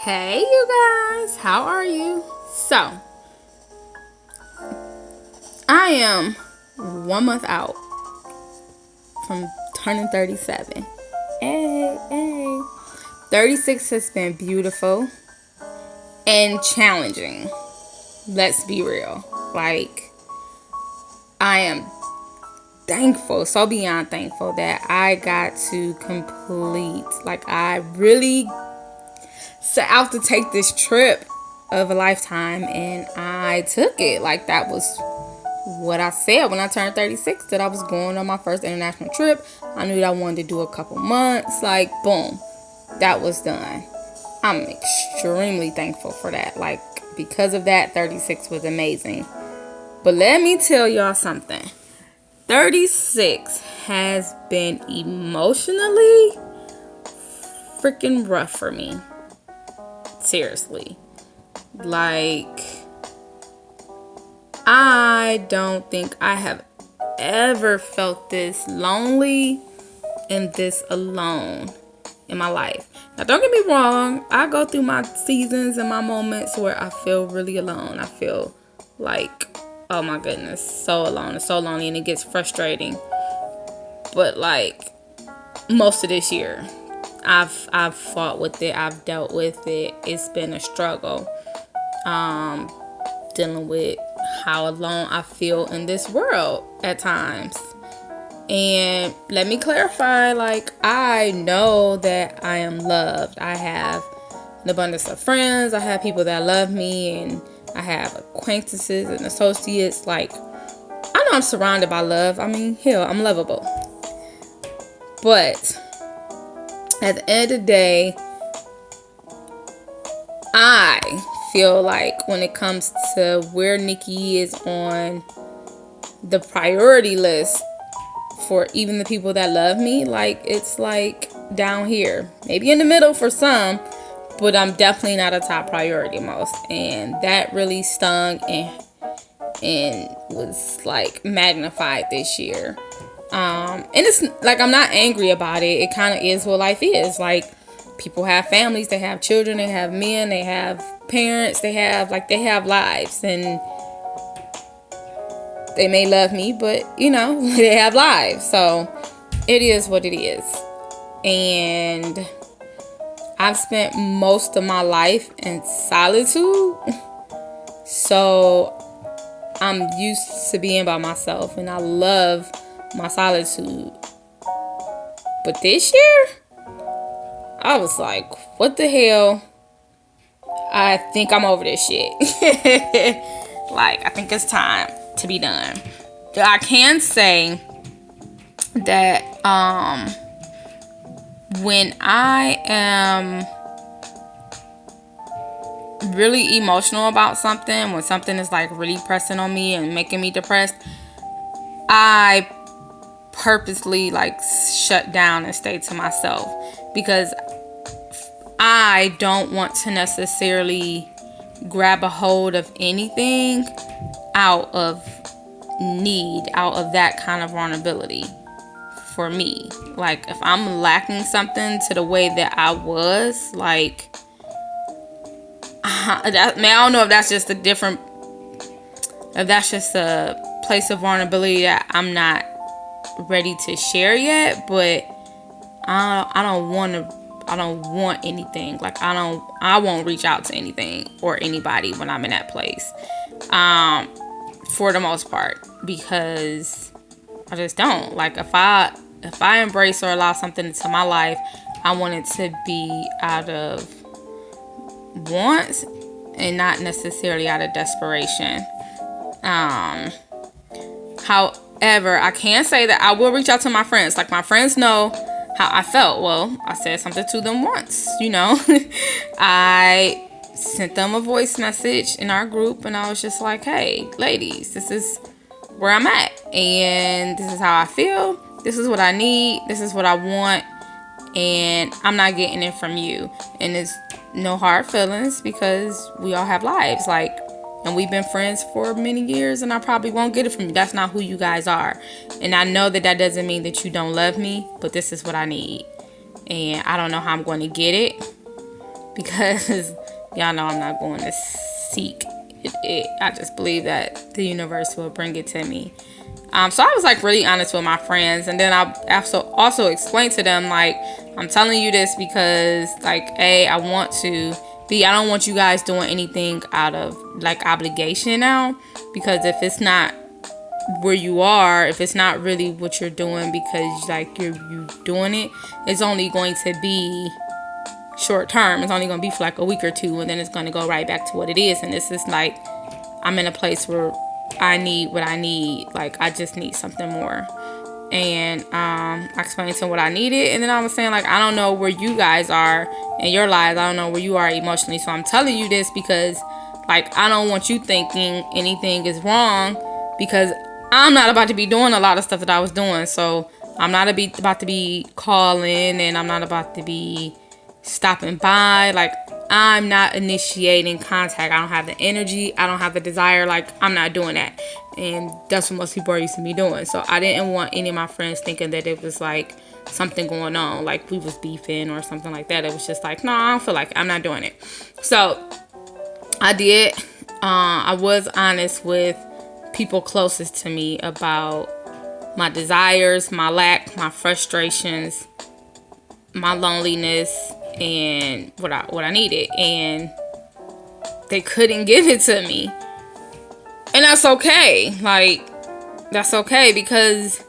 Hey, you guys, how are you? So, I am 1 month out from turning 37. Hey, hey. 36 has been beautiful and challenging. Let's be real. I am thankful, so beyond thankful that I got to complete. I really set out to take this trip of a lifetime, and I took it. That was what I said when I turned 36, that I was going on my first international trip. I knew that I wanted to do a couple months. Boom, that was done. I'm extremely thankful for that. Because of that, 36 was amazing. But let me tell y'all something. 36 has been emotionally freaking rough for me. Seriously. I don't think I have ever felt this lonely and this alone in my life. Now, don't get me wrong. I go through my seasons and my moments where I feel really alone. I feel oh my goodness, so alone and so lonely, and it gets frustrating. But most of this year, I've fought with it. I've dealt with it. It's been a struggle. Dealing with how alone I feel in this world at times. And let me clarify, I know that I am loved. I have an abundance of friends. I have people that love me, and I have acquaintances and associates. I know I'm surrounded by love. I mean, hell, I'm lovable. But at the end of the day, I feel when it comes to where Nikki is on the priority list for even the people that love me, it's down here, maybe in the middle for some, but I'm definitely not a top priority most. And that really stung and was magnified this year. And it's I'm not angry about it. It kind of is what life is. People have families, they have children, they have men, they have parents, they have lives, and they may love me, but they have lives. So it is what it is. And I've spent most of my life in solitude, so I'm used to being by myself, and I love my solitude. But this year, I was like, what the hell? I think I'm over this shit. I think it's time to be done. I can say that when I am really emotional about something, when something is really pressing on me and making me depressed, I purposely shut down and stay to myself, because I don't want to necessarily grab a hold of anything out of need, out of that kind of vulnerability for me. If I'm lacking something to the way that I was, I don't know if that's just a place of vulnerability that I'm not ready to share yet, but I don't want anything. I won't reach out to anything or anybody when I'm in that place. For the most part, because I just don't. If I embrace or allow something into my life, I want it to be out of want and not necessarily out of desperation. However, I can say that I will reach out to my friends. My friends know how I felt. Well, I said something to them once, I sent them a voice message in our group, and I was just like, hey, ladies, this is where I'm at, and this is how I feel. This is what I need. This is what I want, and I'm not getting it from you. And it's no hard feelings, because we all have lives. And we've been friends for many years, and I probably won't get it from you. That's not who you guys are. And I know that doesn't mean that you don't love me, but this is what I need. And I don't know how I'm going to get it, because y'all know I'm not going to seek it. I just believe that the universe will bring it to me. So I was like really honest with my friends, and then I also explained to them, like, I'm telling you this because, like, I want to. B, I don't want you guys doing anything out of like obligation now, because if it's not where you are, if it's not really what you're doing because like you doing it, it's only going to be short term. It's only going to be for like a week or two, and then it's going to go right back to what it is. And this is like, I'm in a place where I need what I need. Like, I just need something more. And I explained to them what I needed, and then I was saying, like, I don't know where you guys are in your lives. I don't know where you are emotionally, so I'm telling you this because, like, I don't want you thinking anything is wrong, because I'm not about to be doing a lot of stuff that I was doing. So I'm not about to be calling, and I'm not about to be stopping by. Like, I'm not initiating contact. I don't have the energy. I don't have the desire. Like, I'm not doing that. And that's what most people are used to me doing. So I didn't want any of my friends thinking that it was like something going on, like we was beefing or something like that. It was just like, no, I don't feel like it. I'm not doing it. So I did. I was honest with people closest to me about my desires, my lack, my frustrations, my loneliness, and what I needed, and they couldn't give it to me. And that's okay. Like, that's okay, because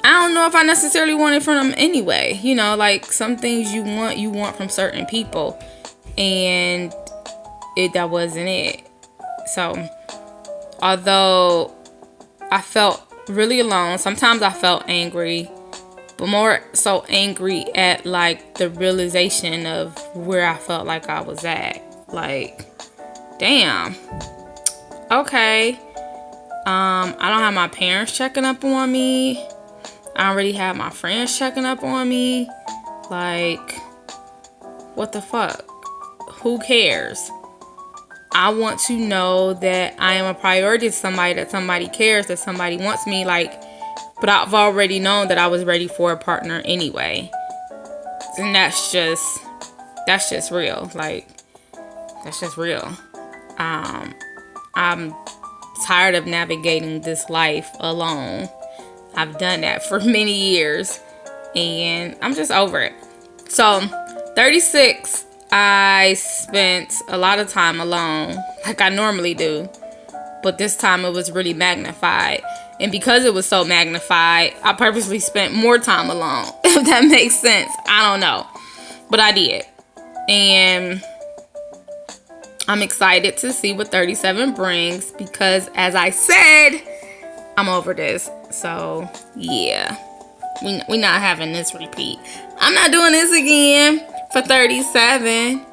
I don't know if I necessarily want it from them anyway. You know, like, some things you want from certain people, and that wasn't it. So although I felt really alone, sometimes I felt angry, but more so angry at like the realization of where I felt like I was at. Like, damn, okay, I don't have my parents checking up on me. I don't really have my friends checking up on me. Like, what the fuck? Who cares? I want to know that I am a priority to somebody, that somebody cares, that somebody wants me. Like, but I've already known that I was ready for a partner anyway. And that's just real. Like, that's just real. I'm tired of navigating this life alone. I've done that for many years, and I'm just over it. So, 36, I spent a lot of time alone, like I normally do. But this time it was really magnified. And because it was so magnified, I purposely spent more time alone. If that makes sense. I don't know. But I did. And I'm excited to see what 37 brings, because as I said, I'm over this. So, yeah. We not having this repeat. I'm not doing this again for 37.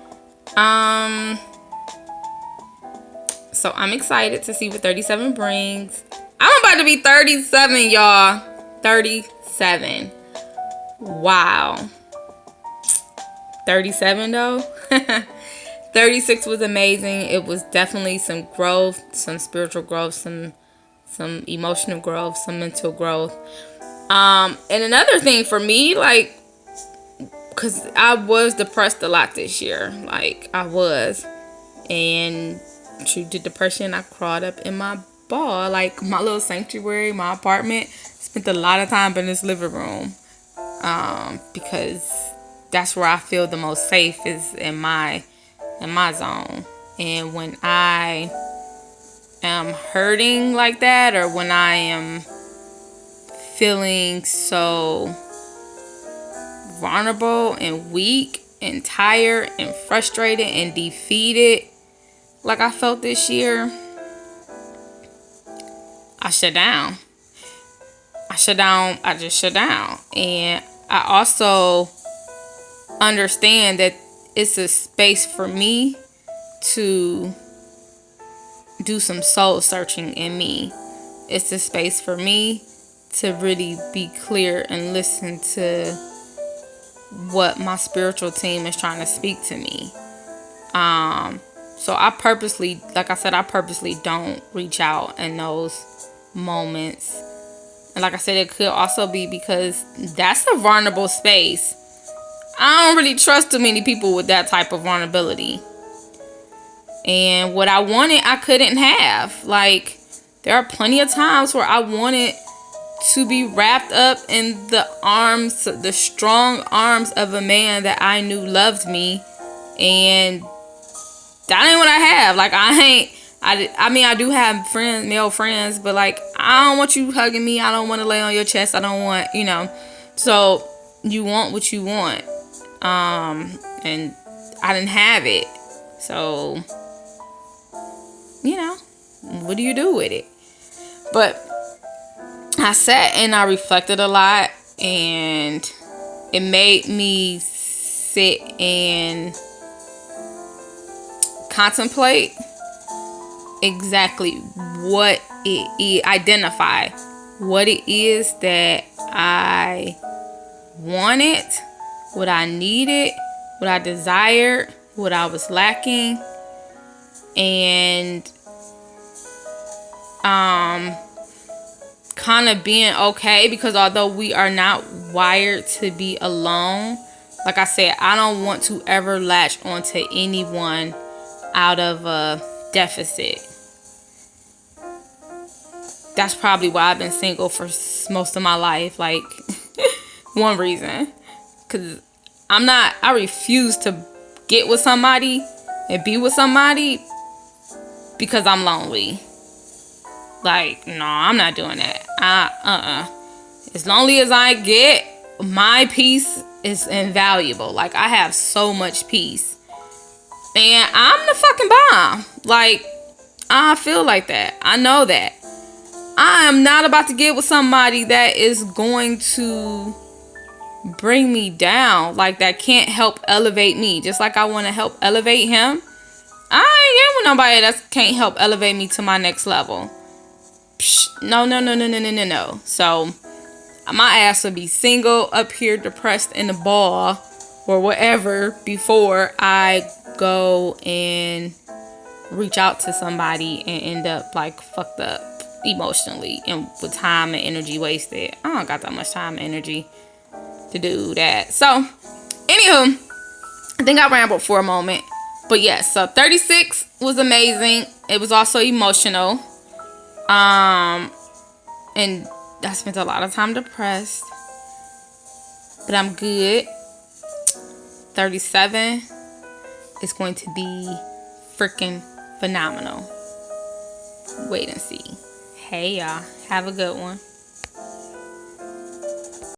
So I'm excited to see what 37 brings. I'm about to be 37, y'all. 37. Wow. 37 though. 36 was amazing. It was definitely some growth, some spiritual growth, some emotional growth, some mental growth. And another thing for me, like, because I was depressed a lot this year. Like, I was. And true to depression, I crawled up in my ball, like my little sanctuary, my apartment. Spent a lot of time in this living room, because that's where I feel the most safe, is in my zone. And when I am hurting like that, or when I am feeling so vulnerable and weak and tired and frustrated and defeated, like I felt this year, I shut down. I just shut down. And I also understand that it's a space for me to do some soul searching in me. It's a space for me to really be clear and listen to what my spiritual team is trying to speak to me. So I purposely, like I said, don't reach out in those moments. And like I said, it could also be because that's a vulnerable space. I don't really trust too many people with that type of vulnerability. And what I wanted, I couldn't have. Like, there are plenty of times where I wanted to be wrapped up in the arms, the strong arms of a man that I knew loved me. And that ain't what I have. Like, I mean, I do have friends, male friends, but like, I don't want you hugging me. I don't want to lay on your chest. I don't want, So, you want what you want. And I didn't have it. So, what do you do with it? But I sat and I reflected a lot, and it made me sit and contemplate exactly what it is, identify what it is that I wanted, what I needed, what I desired, what I was lacking, and kind of being okay, because although we are not wired to be alone, like I said, I don't want to ever latch onto anyone out of a deficit. That's probably why I've been single for most of my life. Like, one reason, because I refuse to get with somebody and be with somebody because I'm lonely. Like, no, I'm not doing that. As lonely as I get, my peace is invaluable. Like, I have so much peace. And I'm the fucking bomb. Like, I feel like that. I know that. I am not about to get with somebody that is going to bring me down. Like, that can't help elevate me. Just like I want to help elevate him. I ain't getting with nobody that can't help elevate me to my next level. No. So, my ass will be single up here, depressed in the ball or whatever before I go and reach out to somebody and end up like fucked up emotionally and with time and energy wasted. I don't got that much time and energy to do that. So, anywho, I think I rambled for a moment. But yes, so 36 was amazing. It was also emotional. And I spent a lot of time depressed. But I'm good. 37 is going to be freaking phenomenal. Wait and see. Hey y'all, have a good one.